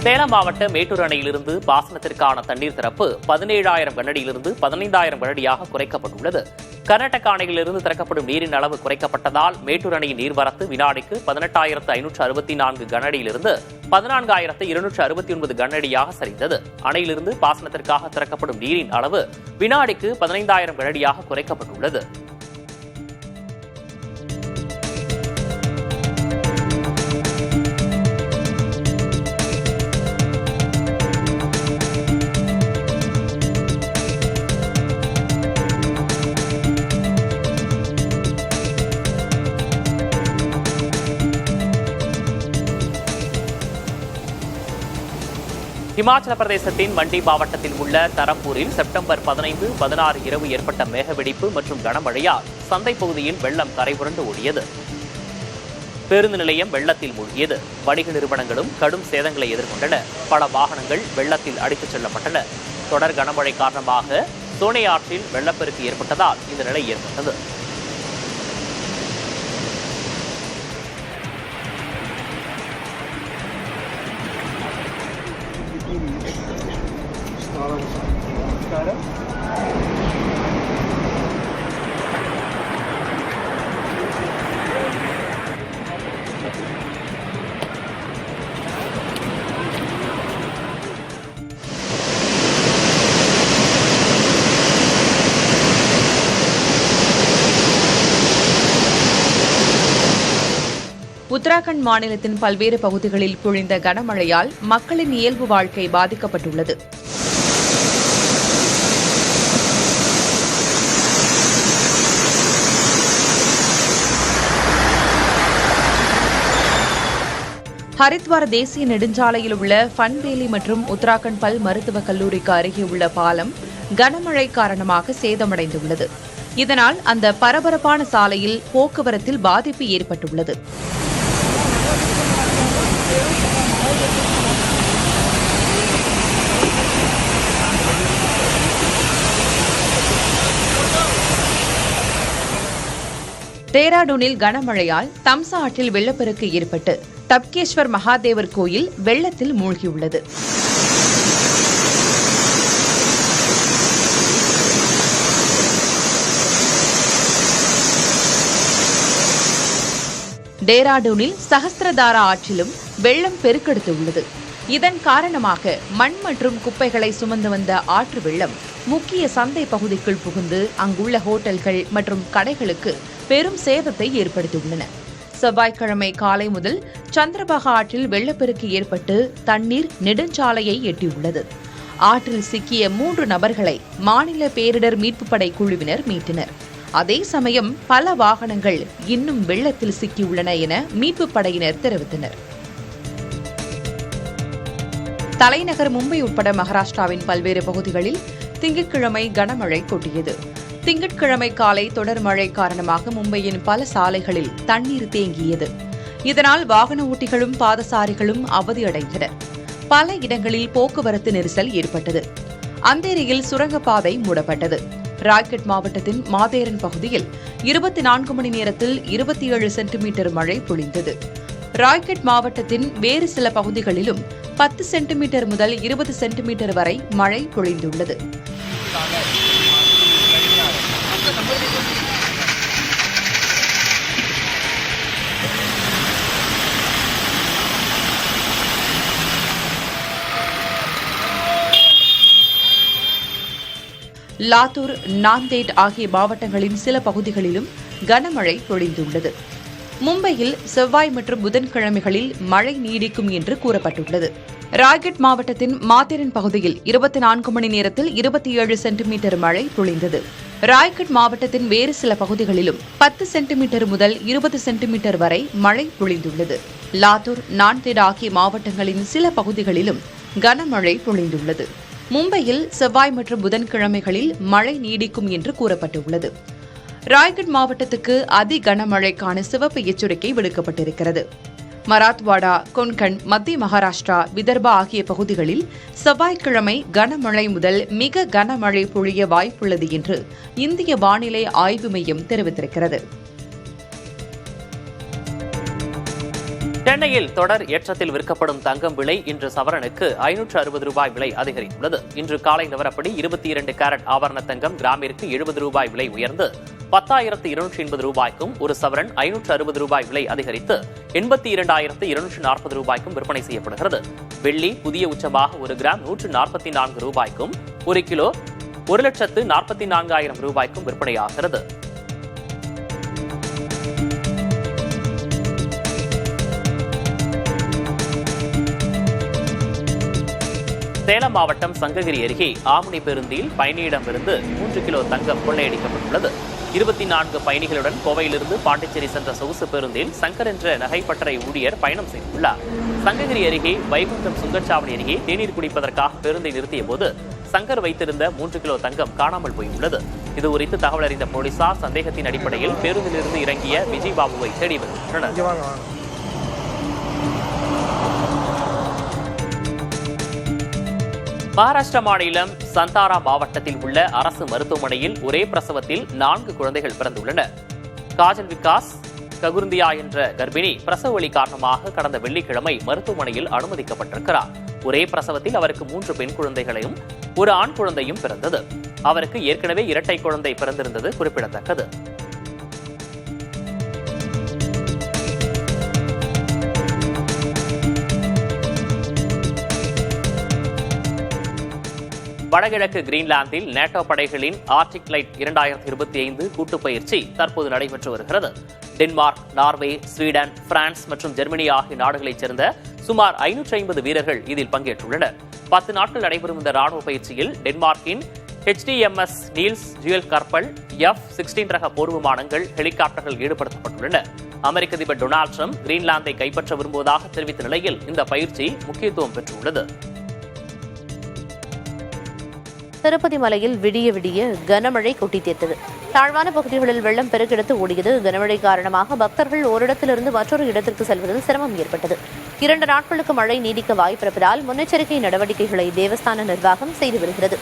சேலம் மாவட்ட மேட்டூர் அணையிலிருந்து பாசனத்திற்கான தண்ணீர் திறப்பு 17,000 கனஅடியிலிருந்து 15,000 கனஅடியாக குறைக்கப்பட்டுள்ளது. கர்நாடக அணையிலிருந்து திறக்கப்படும் நீரின் அளவு குறைக்கப்பட்டதால் மேட்டூர் அணையின் நீர்வரத்து வினாடிக்கு 18,564 கனஅடியிலிருந்து 14,269 கனஅடியாக சரிந்தது. அணையிலிருந்து பாசனத்திற்காக திறக்கப்படும் நீரின் அளவு வினாடிக்கு 15,000 கனஅடியாக குறைக்கப்பட்டுள்ளது. இமாச்சல பிரதேசத்தின் மண்டி மாவட்டத்தில் உள்ள தரம்பூரில் செப்டம்பர் 15, 16 இரவு ஏற்பட்ட மேகவெடிப்பு மற்றும் கனமழையால் சந்தை பகுதியில் வெள்ளம் கரைபுரண்டு ஓடியது. பேருந்து நிலையம் வெள்ளத்தில் மூழ்கியது. வணிக நிறுவனங்களும் கடும் சேதங்களை எதிர்கொண்டன. பல வாகனங்கள் வெள்ளத்தில் அடித்துச் செல்லப்பட்டன. தொடர் கனமழை காரணமாக சோனை ஆற்றில் வெள்ளப்பெருக்கு ஏற்பட்டதால் இந்த நிலை ஏற்பட்டது. உத்தராகண்ட் மாநிலத்தின் பல்வேறு பகுதிகளில் பொழிந்த கனமழையால் மக்களின் இயல்பு வாழ்க்கை பாதிக்கப்பட்டுள்ளது. ஹரித்வார் தேசிய நெடுஞ்சாலையில் உள்ள ஃபன்வேலி மற்றும் உத்தராகண்ட் பல் மருத்துவக் கல்லூரிக்கு அருகே உள்ள பாலம் கனமழை காரணமாக சேதமடைந்துள்ளது. இதனால் அந்த பரபரப்பான சாலையில் போக்குவரத்தில் பாதிப்பு ஏற்பட்டுள்ளது. டேராடூனில் கனமழையால் தம்சா ஆற்றில் வெள்ளப்பெருக்கு ஏற்பட்டு தப்கேஸ்வர் மகாதேவர் கோயில் வெள்ளத்தில் மூழ்கியுள்ளது. டேராடூனில் சஹஸ்திரதாரா ஆற்றிலும் வெள்ளம் பெருக்கெடுத்துள்ளது. இதன் காரணமாக மண் மற்றும் குப்பைகளை சுமந்து வந்த ஆற்று வெள்ளம் முக்கிய சந்தை பகுதிக்குள் புகுந்து அங்குள்ள ஹோட்டல்கள் மற்றும் கடைகளுக்கு பெரும் சேதத்தை ஏற்படுத்தியுள்ளன. செவ்வாய்க்கிழமை காலை முதல் சந்திரபாகா ஆற்றில் வெள்ளப்பெருக்கு ஏற்பட்டு தண்ணீர் நெடுஞ்சாலையை எட்டியுள்ளது. ஆற்றில் சிக்கிய 3 நபர்களை மாநில பேரிடர் மீட்புப் படை குழுவினர் மீட்டனர். அதே சமயம் பல வாகனங்கள் இன்னும் வெள்ளத்தில் சிக்கியுள்ளன என மீட்புப் படையினர் தெரிவித்தனர். தலைநகர் மும்பை உட்பட மகாராஷ்டிராவின் பல்வேறு பகுதிகளில் திங்கட்கிழமை கனமழை கொட்டியது. திங்கட்கிழமை காலை தொடர் மழை காரணமாக மும்பையின் பல சாலைகளில் தண்ணீர் தேங்கியது. இதனால் வாகன ஓட்டிகளும் பாதசாரிகளும் அவதியடைந்தனர். பல இடங்களில் போக்குவரத்து நெரிசல் ஏற்பட்டது. அந்தேரியில் சுரங்கப்பாதை மூடப்பட்டது. ராய்கட் மாவட்டத்தின் மாதேரன் பகுதியில் 24 மணி நேரத்தில் 27 சென்டிமீட்டர் மழை பொழிந்தது. ராய்கட் மாவட்டத்தின் வேறு சில பகுதிகளிலும் 10 சென்டிமீட்டர் முதல் 20 சென்டிமீட்டர் வரை மழை பொழிந்துள்ளது. லாத்தூர், நாந்தேட் ஆகிய மாவட்டங்களின் சில பகுதிகளிலும் கனமழை பொழிந்துள்ளது. மும்பையில் செவ்வாய் மற்றும் புதன்கிழமைகளில் மழை நீடிக்கும் என்று கூறப்பட்டுள்ளது. ராய்கட் மாவட்டத்தின் மாத்தேரன் பகுதியில் 24 மணி நேரத்தில் 27 சென்டிமீட்டர் மழை பொழிந்தது. ராய்கட் மாவட்டத்தின் வேறு சில பகுதிகளிலும் 10 சென்டிமீட்டர் முதல் 20 சென்டிமீட்டர் வரை மழை பொழிந்துள்ளது. லாத்தூர், நாந்தேட் ஆகிய மாவட்டங்களின் சில பகுதிகளிலும் கனமழை பொழிந்துள்ளது. மும்பையில் செவ்வாய் மற்றும் புதன்கிழமைகளில் மழை நீடிக்கும் என்று கூறப்பட்டுள்ளது. ராய்கட் மாவட்டத்துக்கு அதி கனமழைக்கான சிவப்பு எச்சரிக்கை விடுக்கப்பட்டிருக்கிறது. மராத்வாடா, கொன்கன், மத்திய மகாராஷ்டிரா, விதர்பா ஆகிய பகுதிகளில் செவ்வாய்க்கிழமை கனமழை முதல் மிக கனமழை பொழிய வாய்ப்புள்ளது என்று இந்திய வானிலை ஆய்வு மையம் தெரிவித்திருக்கிறது. சென்னையில் தொடர் ஏற்றத்தில் விற்கப்படும் தங்கம் விலை இன்று சவரனுக்கு 560 ரூபாய் விலை அதிகரித்துள்ளது. இன்று காலை நிலவரப்படி 22 கேரட் ஆபரண தங்கம் கிராமிற்கு 70 ரூபாய் விலை உயர்ந்து 10,280 ரூபாய்க்கும், ஒரு சவரன் 560 ரூபாய் விலை அதிகரித்து 82,240 ரூபாய்க்கும் விற்பனை செய்யப்படுகிறது. வெள்ளி புதிய உச்சமாக 1 கிராம் 144 ரூபாய்க்கும், 1 கிலோ 1,44,000 ரூபாய்க்கும் விற்பனையாகிறது. சேலம் மாவட்டம் சங்ககிரி அருகே ஆம்னி பேருந்தில் பயணியிடமிருந்து 3 கிலோ தங்கம் கொள்ளையடிக்கப்பட்டுள்ளது. 24 பயணிகளுடன் கோவையிலிருந்து பாண்டிச்சேரி சென்ற சொகுசு பேருந்தில் சங்கர் என்ற நகைப்பட்டறை ஊழியர் பயணம் செய்துள்ளார். சங்ககிரி அருகே வைகுண்டம் சுங்கச்சாவடி அருகே தேநீர் குடிப்பதற்காக பேருந்தை நிறுத்திய போது சங்கர் வைத்திருந்த 3 கிலோ தங்கம் காணாமல் போயுள்ளது. இதுகுறித்து தகவல் அறிந்த போலீசார் சந்தேகத்தின் அடிப்படையில் பேருந்திலிருந்து இறங்கிய விஜய் பாபுவை தேடி வருகின்றனர். மகாராஷ்டிரா மாநிலம் சந்தாரா மாவட்டத்தில் உள்ள அரசு மருத்துவமனையில் ஒரே பிரசவத்தில் 4 குழந்தைகள் பிறந்துள்ளனர். காஜல் விகாஸ் ககுர்ந்தியா என்ற கர்ப்பிணி பிரசவ வலி காரணமாக கடந்த வெள்ளிக்கிழமை மருத்துவமனையில் அனுமதிக்கப்பட்டிருக்கிறார். ஒரே பிரசவத்தில் அவருக்கு 3 பெண் குழந்தைகளையும் ஒரு ஆண் குழந்தையும் பிறந்தது. அவருக்கு ஏற்கனவே இரட்டை குழந்தை பிறந்திருந்தது குறிப்பிடத்தக்கது. வடகிழக்கு கிரீன்லாந்தில் நேட்டோ படைகளின் ஆர்டிக் லைட் 2025 கூட்டுப் பயிற்சி தற்போது நடைபெற்று வருகிறது. டென்மார்க், நார்வே, ஸ்வீடன், பிரான்ஸ் மற்றும் ஜெர்மனி ஆகிய நாடுகளைச் சேர்ந்த சுமார் 550 வீரர்கள் இதில் பங்கேற்றுள்ளனர். 10 நாட்கள் நடைபெறும் இந்த ராணுவ பயிற்சியில் டென்மார்க்கின் HDMS நீல்ஸ் ஜுயல் கப்பல், F-16 ரக போர் விமானங்கள், ஹெலிகாப்டர்கள் ஈடுபடுத்தப்பட்டுள்ளன. அமெரிக்க அதிபர் டொனால்டு டிரம்ப் கிரீன்லாந்தை கைப்பற்ற விரும்புவதாக தெரிவித்த நிலையில் இந்த பயிற்சி முக்கியத்துவம் பெற்றுள்ளது. திருப்பதி மலையில் விடிய விடிய கனமழை கொட்டி தீர்த்தது. தாழ்வான பகுதிகளில் வெள்ளம் பெருக்கெடுத்து ஓடியது. கனமழை காரணமாக பக்தர்கள் ஓரிடத்திலிருந்து மற்றொரு இடத்திற்கு செல்வதில் சிரமம் ஏற்பட்டது. 2 நாட்களுக்கு மழை நீடிக்க வாய்ப்பிருப்பதால் முன்னெச்சரிக்கை நடவடிக்கைகளை தேவஸ்தான நிர்வாகம் செய்து வருகிறது.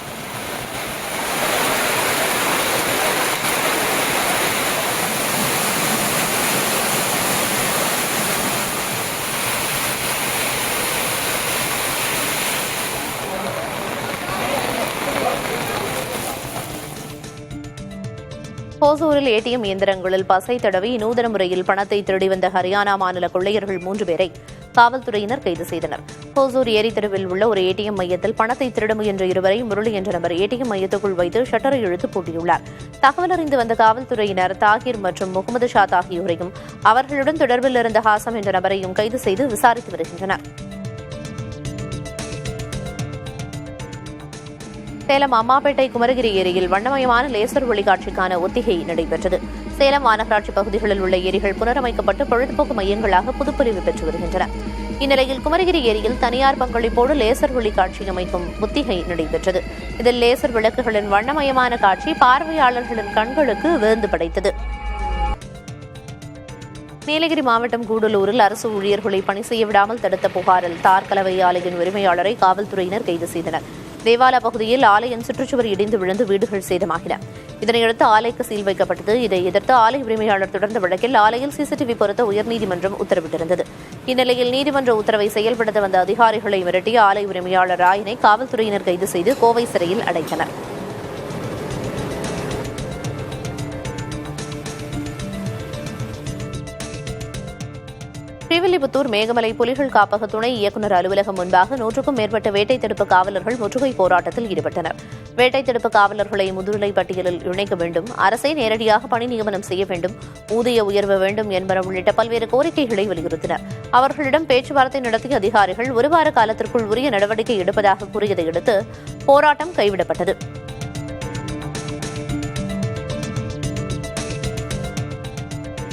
ஹோசூரில் ஏடிஎம் இயந்திரங்களில் பசை தடவி நூதன முறையில் பணத்தை திருடி வந்த ஹரியானா மாநில கொள்ளையர்கள் 3 பேரை காவல்துறையினர் கைது செய்தனர். ஹோசூர் ஏரித்தெருவில் உள்ள ஒரு ஏடிஎம் மையத்தில் பணத்தை திருட முயன்ற இருவரை முரளி என்ற நபர் ஏடிஎம் மையத்துக்குள் வைத்து ஷட்டரை இழுத்து பூட்டியுள்ளார். தகவல் அறிந்து வந்த காவல்துறையினர் தாகிர் மற்றும் முகமது ஷாத் ஆகியோரையும் அவர்களுடன் தொடர்பில் இருந்த ஹாசம் என்ற நபரையும் கைது செய்து விசாரித்து வருகின்றனர். சேலம் அம்மாப்பேட்டை குமரகிரி ஏரியில் வண்ணமயமான லேசர் ஒளிக்காட்சிக்கான ஒத்திகை நடைபெற்றது. சேலம் மாநகராட்சி பகுதிகளில் உள்ள ஏரிகள் புனரமைக்கப்பட்டு பொழுதுபோக்கு மையங்களாக புதுப்பொலிவு பெற்று வருகின்றன. இந்நிலையில் குமரகிரி ஏரியில் தனியார் பங்களிப்போடு லேசர் ஒளிக்காட்சி அமைக்கும் ஒத்திகை நடைபெற்றது. இதில் லேசர் விளக்குகளின் வண்ணமயமான காட்சி பார்வையாளர்களின் கண்களுக்கு விருந்து படைத்தது. நீலகிரி மாவட்டம் கூடலூரில் அரசு ஊழியர்களை பணி செய்ய விடாமல் தடுத்த புகாரில் தார் கலவை ஆலையின் உரிமையாளரை காவல்துறையினர் கைது செய்தனர். தேவாலா பகுதியில் ஆலையின் சுற்றுச்சுவர் இடிந்து விழுந்து வீடுகள் சேதமாகின. இதனையடுத்து ஆலைக்கு சீல் வைக்கப்பட்டது. இதை எதிர்த்து ஆலை உரிமையாளர் தொடர்ந்த வழக்கில் ஆலையில் சிசிடிவி பொருத்த உயர்நீதிமன்றம் உத்தரவிட்டிருந்தது. இந்நிலையில் நீதிமன்ற உத்தரவை செயல்படுத்த வந்த அதிகாரிகளை மிரட்டிய ஆலை உரிமையாளர் ராயினை காவல்துறையினர் கைது செய்து கோவை சிறையில் அடைத்தனர். ஸ்ரீவில்லிபுத்தூர் மேகமலை புலிகள் காப்பக துணை இயக்குநர் அலுவலகம் முன்பாக 100க்கும் மேற்பட்ட வேட்டை தடுப்பு காவலர்கள் முற்றுகை போராட்டத்தில் ஈடுபட்டனர். வேட்டை தடுப்பு காவலர்களை முதுநிலை பட்டியலில் இணைக்க வேண்டும், அரசை நேரடியாக பணி நியமனம் செய்ய வேண்டும், ஊதிய உயர்வு வேண்டும் என்பன உள்ளிட்ட பல்வேறு கோரிக்கைகளை வலியுறுத்தினர். அவர்களிடம் பேச்சுவார்த்தை நடத்திய அதிகாரிகள் 1 வார காலத்திற்குள் உரிய நடவடிக்கை எடுப்பதாக கூறியதை அடுத்து போராட்டம் கைவிடப்பட்டது.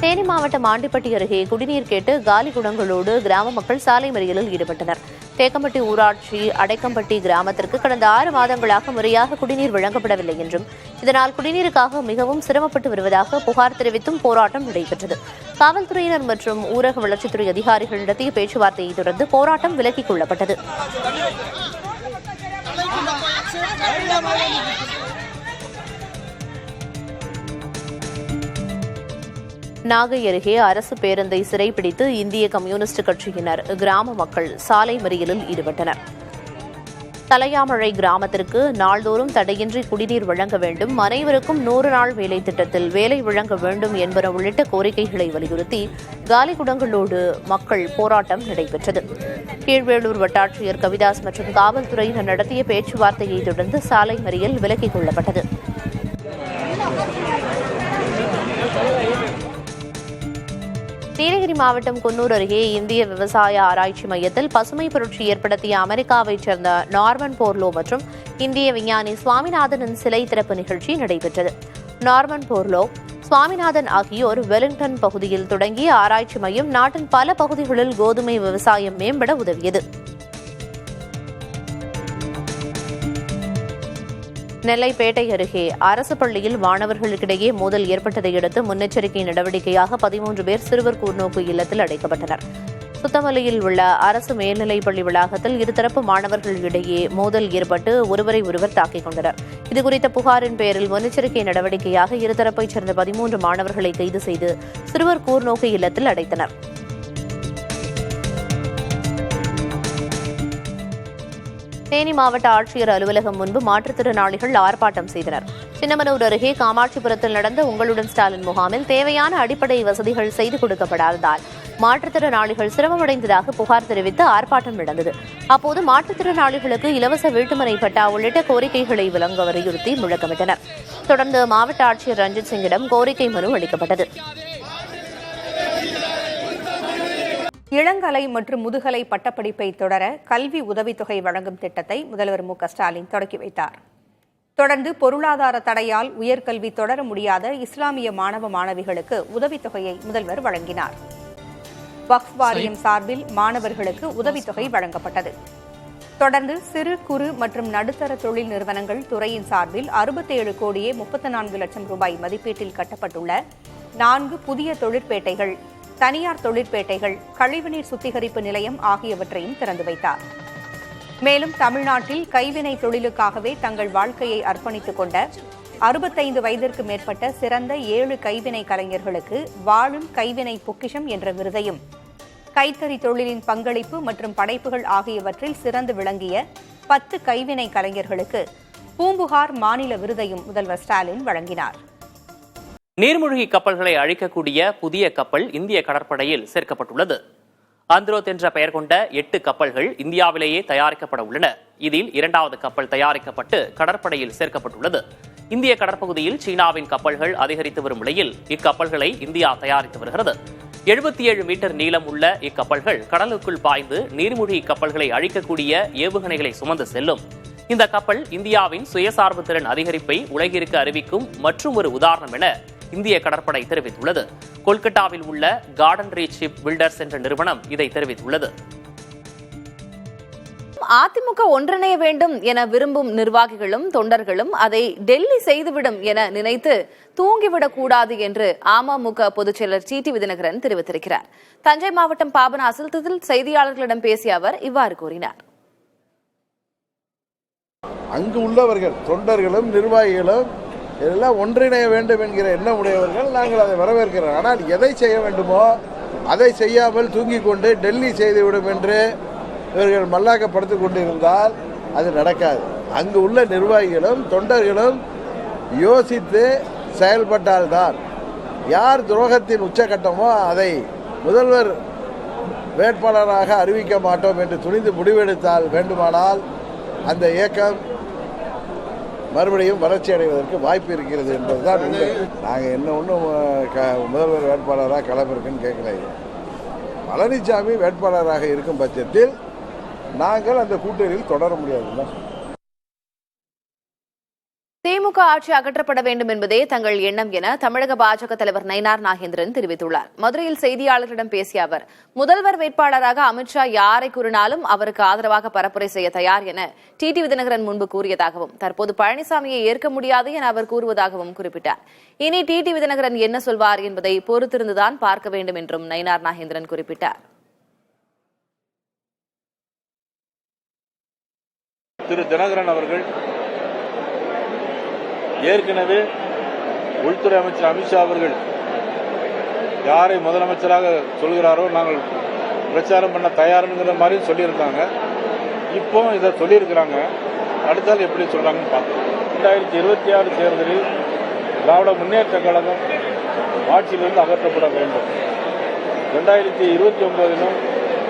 தேனி மாவட்டம் ஆண்டிப்பட்டி அருகே குடிநீர் கேட்டு காலி குடங்களோடு கிராம மக்கள் சாலை மறியலில் ஈடுபட்டனர். தேக்கம்பட்டி ஊராட்சி அடைக்கம்பட்டி கிராமத்திற்கு கடந்த 6 மாதங்களாக முறையாக குடிநீர் வழங்கப்படவில்லை என்றும் இதனால் குடிநீருக்காக மிகவும் சிரமப்பட்டு வருவதாக புகார் தெரிவித்தும் போராட்டம் நடைபெற்றது. காவல்துறையினர் மற்றும் ஊரக வளர்ச்சித்துறை அதிகாரிகள் நடத்திய பேச்சுவார்த்தையை தொடர்ந்து போராட்டம் விலக்கிக் கொள்ளப்பட்டது. நாகை அருகே அரசு பேருந்தை சிறைப்பிடித்து இந்திய கம்யூனிஸ்ட் கட்சியினர் கிராம மக்கள் சாலை மறியலில் ஈடுபட்டனர். தலையாமழை கிராமத்திற்கு நாள்தோறும் தடையின்றி குடிநீர் வழங்க வேண்டும், அனைவருக்கும் 100 நாள் வேலை திட்டத்தில் வேலை வழங்க வேண்டும் என்பன உள்ளிட்ட கோரிக்கைகளை வலியுறுத்தி காலி குடங்களோடு மக்கள் போராட்டம் நடைபெற்றது. கீழ்வேளூர் வட்டாட்சியர் கவிதாஸ் மற்றும் காவல்துறையினர் நடத்திய பேச்சுவார்த்தையை தொடர்ந்து சாலை மறியல் விலக்கிக் கொள்ளப்பட்டது. நீலகிரி மாவட்டம் குன்னூர் அருகே இந்திய விவசாய ஆராய்ச்சி மையத்தில் பசுமை புரட்சி ஏற்படுத்திய அமெரிக்காவைச் சேர்ந்த நார்மன் போர்லோ மற்றும் இந்திய விஞ்ஞானி சுவாமிநாதனின் சிலை திறப்பு நிகழ்ச்சி நடைபெற்றது. நார்மன் போர்லோ, சுவாமிநாதன் ஆகியோர் வெலிங்டன் பகுதியில் தொடங்கிய ஆராய்ச்சி மையம் நாட்டின் பல பகுதிகளில் கோதுமை விவசாயம் மேம்பட உதவியது. நெல்லைப்பேட்டை அருகே அரசு பள்ளியில் மாணவர்களுக்கிடையே மோதல் ஏற்பட்டதை அடுத்து முன்னெச்சரிக்கை நடவடிக்கையாக 13 பேர் சிறுவர் கூர்நோக்கு இல்லத்தில் அடைக்கப்பட்டனர். சுத்தமல்லியில் உள்ள அரசு மேல்நிலைப் பள்ளி வளாகத்தில் இருதரப்பு மாணவர்களிடையே மோதல் ஏற்பட்டு ஒருவரை ஒருவர் தாக்கிக் கொண்டனர். இதுகுறித்த புகாரின் பேரில் முன்னெச்சரிக்கை நடவடிக்கையாக இருதரப்பைச் சேர்ந்த 13 மாணவர்களை கைது செய்து சிறுவர் கூர்நோக்கு இல்லத்தில் அடைத்தனர். தேனி மாவட்ட ஆட்சியர் அலுவலகம் முன்பு மாற்றுத்திறனாளிகள் ஆர்ப்பாட்டம் செய்தனர். சின்னமனூர் அருகே காமாட்சிபுரத்தில் நடந்த உங்களுடன் ஸ்டாலின் முகாமில் தேவையான அடிப்படை வசதிகள் செய்து கொடுக்கப்படாததால் மாற்றுத்திறனாளிகள் சிரமமடைந்ததாக புகார் தெரிவித்து ஆர்ப்பாட்டம் நடந்தது. அப்போது மாற்றுத்திறனாளிகளுக்கு இலவச வீட்டுமனை பட்டா உள்ளிட்ட கோரிக்கைகளை வழங்க வலியுறுத்தி முழக்கமிட்டனர். தொடர்ந்து மாவட்ட ஆட்சியர் ரஞ்சித் சிங்கிடம் கோரிக்கை மனு அளிக்கப்பட்டது. இளங்கலை மற்றும் முதுகலை பட்டப்படிப்பை தொடர கல்வி உதவித்தொகை வழங்கும் திட்டத்தை முதல்வர் மு.க.ஸ்டாலின் தொடக்கி வைத்தார். தொடர்ந்து பொருளாதார தடையால் உயர்கல்வி தொடர முடியாத இஸ்லாமிய மாணவ மாணவிகளுக்கு உதவித்தொகையை முதல்வர் வழங்கினார். வக்ஃப் வாரியம் சார்பில் மாணவர்களுக்கு உதவித்தொகை வழங்கப்பட்டது. தொடர்ந்து சிறு குறு மற்றும் நடுத்தர தொழில் நிறுவனங்கள் துறையின் சார்பில் 67 கோடியே 34 லட்சம் ரூபாய் மதிப்பீட்டில் கட்டப்பட்டுள்ள 4 புதிய தொழிற்பேட்டைகள், தனியார் தொழிற்பேட்டைகள், கழிவுநீர் சுத்திகரிப்பு நிலையம் ஆகியவற்றையும் திறந்து வைத்தார். மேலும் தமிழ்நாட்டில் கைவினை தொழிலுக்காகவே தங்கள் வாழ்க்கையை அர்ப்பணித்துக் கொண்ட 65 வயதிற்கு மேற்பட்ட சிறந்த 7 கைவினை கலைஞர்களுக்கு வாழும் கைவினை பொக்கிஷம் என்ற விருதையும், கைத்தறி தொழிலின் பங்களிப்பு மற்றும் படைப்புகள் ஆகியவற்றில் சிறந்து விளங்கிய 10 கைவினை கலைஞர்களுக்கு பூம்புகார் மாநில விருதையும் முதல்வர் ஸ்டாலின் வழங்கினார். நீர்மூழ்கி கப்பல்களை அழிக்கக்கூடிய புதிய கப்பல் இந்திய கடற்படையில் சேர்க்கப்பட்டுள்ளது. அந்த்ரோத் என்ற பெயர் கொண்ட 8 கப்பல்கள் இந்தியாவிலேயே தயாரிக்கப்பட உள்ளன. இதில் 2வது கப்பல் தயாரிக்கப்பட்டு கடற்படையில் சேர்க்கப்பட்டுள்ளது. இந்திய கடற்பகுதியில் சீனாவின் கப்பல்கள் அதிகரித்து வரும் நிலையில் இக்கப்பல்களை இந்தியா தயாரித்து வருகிறது. 77 மீட்டர் நீளம் உள்ள இக்கப்பல்கள் கடலுக்குள் பாய்ந்து நீர்மூழ்கி கப்பல்களை அழிக்கக்கூடிய ஏவுகணைகளை சுமந்து செல்லும். இந்த கப்பல் இந்தியாவின் சுயசார்பு திறன் அதிகரிப்பை உலகிற்கு அறிவிக்கும் மற்றும் ஒரு உதாரணம் என இந்திய கடற்படை தெரிவித்துள்ளது. கொல்கத்தாவில் உள்ள கார்டன் ரீச் ஷிப் பில்டர்ஸ் என்ற நிறுவனம் இதை தெரிவித்துள்ளது. அதிமுக ஒன்றிணைய வேண்டும் என விரும்பும் நிர்வாகிகளும் தொண்டர்களும் அதை டெல்லி செய்துவிடும் என நினைத்து தூங்கிவிடக் கூடாது என்று அமமுக பொதுச்செயலர் டிடிவி தினகரன் தெரிவித்திருக்கிறார். தஞ்சை மாவட்டம் பாபநாசத்தில் செய்தியாளர்களிடம் பேசிய அவர் இவ்வாறு கூறினார். அங்கு உள்ளவர்கள் தொண்டர்களும் நிர்வாகிகளும் எல்லாம் ஒன்றிணைய வேண்டும் என்கிற எண்ணம் உடையவர்கள் நாங்கள் அதை வரவேற்கிறோம். ஆனால் எதை செய்ய வேண்டுமோ அதை செய்யாமல் தூங்கிக் கொண்டு டெல்லி செய்துவிடும் என்று இவர்கள் மல்லாக்கப்படுத்திக் கொண்டிருந்தால் அது நடக்காது. அங்கு உள்ள நிர்வாகிகளும் தொண்டர்களும் யோசித்து செயல்பட்டால்தான், யார் துரோகத்தின் உச்சகட்டமோ அதை முதல்வர் வேட்பாளராக அறிவிக்க மாட்டோம் என்று துணிந்து முடிவெடுத்தால் வேண்டுமானால் அந்த இயக்கம் மறுபடியும் வளர்ச்சி அடைவதற்கு வாய்ப்பு இருக்கிறது என்பதுதான் உண்மை. நாங்கள் என்ன ஒன்றும் முதல்வர் வேட்பாளராக களமிருக்குன்னு கேட்கல. பழனிசாமி வேட்பாளராக இருக்கும் பட்சத்தில் நாங்கள் அந்த கூட்டணியில் தொடர முடியாது. திமுக ஆட்சி அகற்றப்பட வேண்டும் என்பதே தங்கள் எண்ணம் என தமிழக பாஜக தலைவர் நயினார் நாகேந்திரன் தெரிவித்துள்ளார். மதுரையில் செய்தியாளர்களிடம் பேசிய அவர், முதல்வர் வேட்பாளராக அமித்ஷா யாரை கூறினாலும் அவருக்கு ஆதரவாக பரப்புரை செய்ய தயார் என டிடிவி தினகரன் முன்பு கூறியதாகவும், தற்போது பழனிசாமியை ஏற்க முடியாது என அவர் கூறுவதாகவும் குறிப்பிட்டார். இனி டிடிவி தினகரன் என்ன சொல்வார் என்பதை பொறுத்திருந்துதான் பார்க்க வேண்டும் என்றும் நயினார் நாகேந்திரன் குறிப்பிட்டார். திரு தினகரன் அவர்கள் ஏற்கனவே உள்துறை அமைச்சர் அமித்ஷா அவர்கள் யாரை முதலமைச்சராக சொல்கிறாரோ நாங்கள் பிரச்சாரம் பண்ண தயாருங்கிற மாதிரி சொல்லியிருக்காங்க. இப்போ இதை சொல்லியிருக்கிறாங்க. அடுத்தால் எப்படி சொல்றாங்கன்னு பார்க்கலாம். 2026 தேர்தலில் திராவிட முன்னேற்ற கழகம் ஆட்சியிலிருந்து அகற்றப்பட வேண்டும். 2029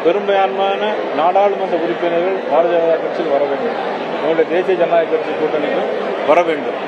பெரும்பான்மையான நாடாளுமன்ற உறுப்பினர்கள் பாரதிய ஜனதா கட்சியில் வர வேண்டும். நம்முடைய தேசிய ஜனநாயக கட்சி கூட்டணிக்கும் வர வேண்டும்.